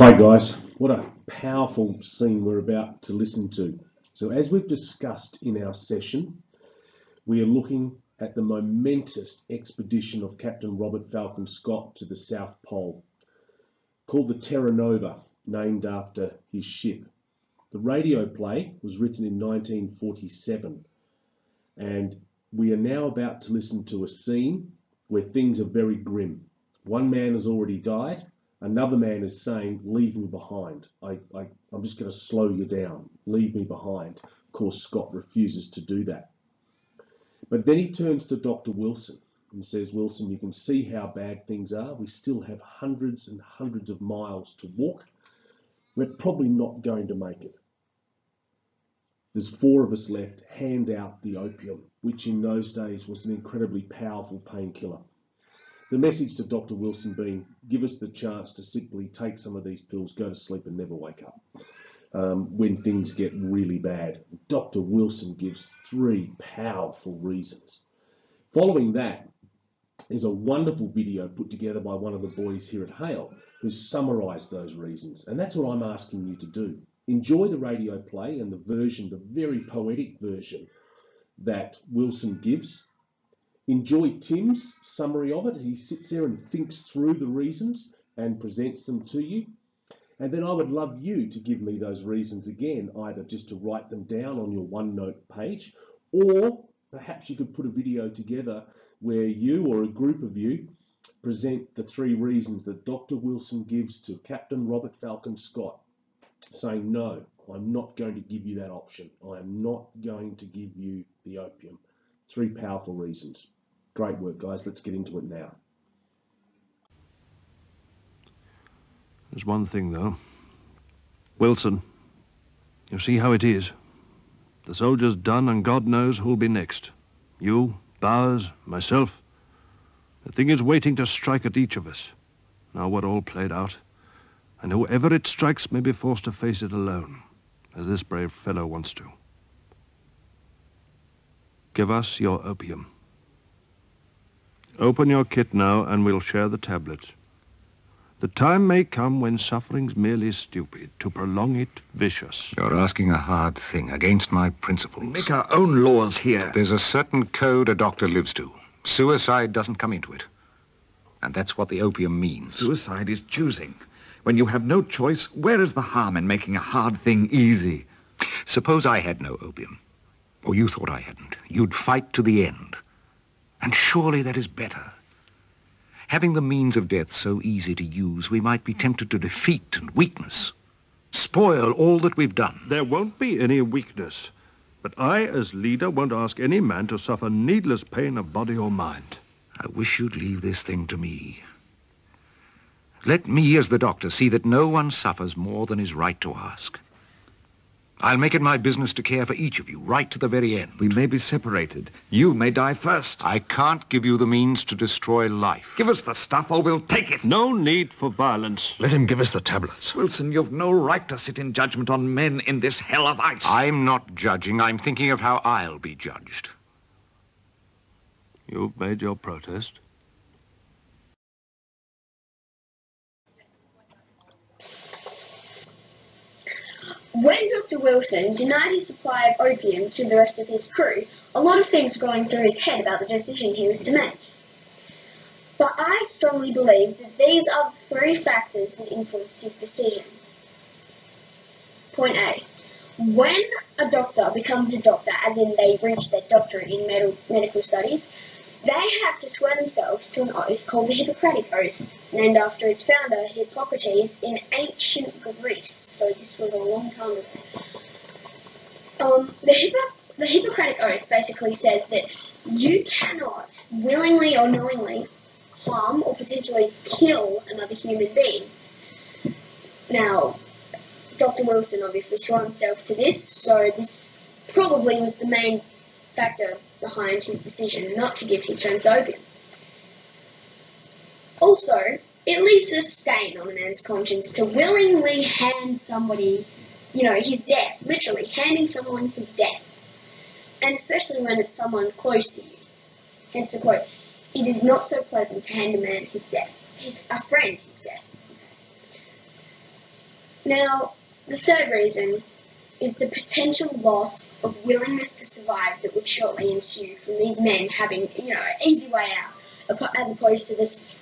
Hi guys, what a powerful scene we're about to listen to. So as we've discussed in our session, we are looking at the momentous expedition of Captain Robert Falcon Scott to the South Pole, called the Terra Nova, named after his ship. The radio play was written in 1947, and we are now about to listen to a scene where things are very grim. One man has already died. Another man is saying, leave me behind. I'm just going to slow you down. Leave me behind. Of course, Scott refuses to do that. But then he turns to Dr. Wilson and says, Wilson, you can see how bad things are. We still have hundreds and hundreds of miles to walk. We're probably not going to make it. There's 4 of us left. Hand out the opium, which in those days was an incredibly powerful painkiller. The message to Dr. Wilson being, give us the chance to simply take some of these pills, go to sleep and never wake up when things get really bad. Dr. Wilson gives 3 powerful reasons. Following that is a wonderful video put together by one of the boys here at Hale who summarised those reasons. And that's what I'm asking you to do. Enjoy the radio play and the version, the very poetic version that Wilson gives. Enjoy Tim's summary of it. He sits there and thinks through the reasons and presents them to you. And then I would love you to give me those reasons again, either just to write them down on your OneNote page, or perhaps you could put a video together where you or a group of you present the 3 reasons that Dr. Wilson gives to Captain Robert Falcon Scott, saying, no, I'm not going to give you that option. I am not going to give you the opium. 3 powerful reasons. Great work, guys. Let's get into it now. There's one thing, though. Wilson, you see how it is. The soldier's done, and God knows who'll be next. You, Bowers, myself. The thing is waiting to strike at each of us. Now we're all played out, and whoever it strikes may be forced to face it alone, as this brave fellow wants to. Give us your opium. Open your kit now, and we'll share the tablets. The time may come when suffering's merely stupid, to prolong it vicious. You're asking a hard thing, against my principles. We make our own laws here. There's a certain code a doctor lives to. Suicide doesn't come into it. And that's what the opium means. Suicide is choosing. When you have no choice, where is the harm in making a hard thing easy? Suppose I had no opium. Or you thought I hadn't. You'd fight to the end. And surely that is better. Having the means of death so easy to use, we might be tempted to defeat and weakness. Spoil all that we've done. There won't be any weakness. But I, as leader, won't ask any man to suffer needless pain of body or mind. I wish you'd leave this thing to me. Let me, as the doctor, see that no one suffers more than is right to ask. I'll make it my business to care for each of you, right to the very end. We may be separated. You may die first. I can't give you the means to destroy life. Give us the stuff or we'll take it. No need for violence. Let him give us the tablets. Wilson, you've no right to sit in judgment on men in this hell of ice. I'm not judging. I'm thinking of how I'll be judged. You've made your protest. When Dr. Wilson denied his supply of opium to the rest of his crew, a lot of things were going through his head about the decision he was to make. But I strongly believe that these are the 3 factors that influenced his decision. Point A. When a doctor becomes a doctor, as in they reach their doctorate in medical studies, they have to swear themselves to an oath called the Hippocratic Oath, named after its founder, Hippocrates, in ancient Greece. So this was a long time ago. The Hippocratic Oath basically says that you cannot willingly or knowingly harm or potentially kill another human being. Now, Dr. Wilson obviously swore himself to this, so this probably was the main factor behind his decision not to give his friends opium. Also, it leaves a stain on a man's conscience to willingly hand somebody, his death, literally handing someone his death. And especially when it's someone close to you. Hence the quote, it is not so pleasant to hand a man his death, a friend his death. Now, the third reason is the potential loss of willingness to survive that would shortly ensue from these men having, an easy way out, as opposed to this,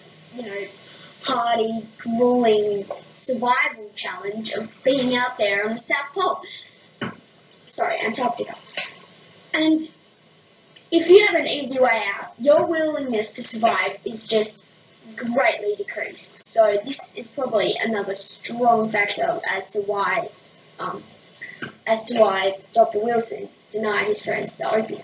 hardy, grueling survival challenge of being out there on the South Pole. Sorry, Antarctica. And if you have an easy way out, your willingness to survive is just greatly decreased. So this is probably another strong factor as to why Dr. Wilson denied his friends the opium.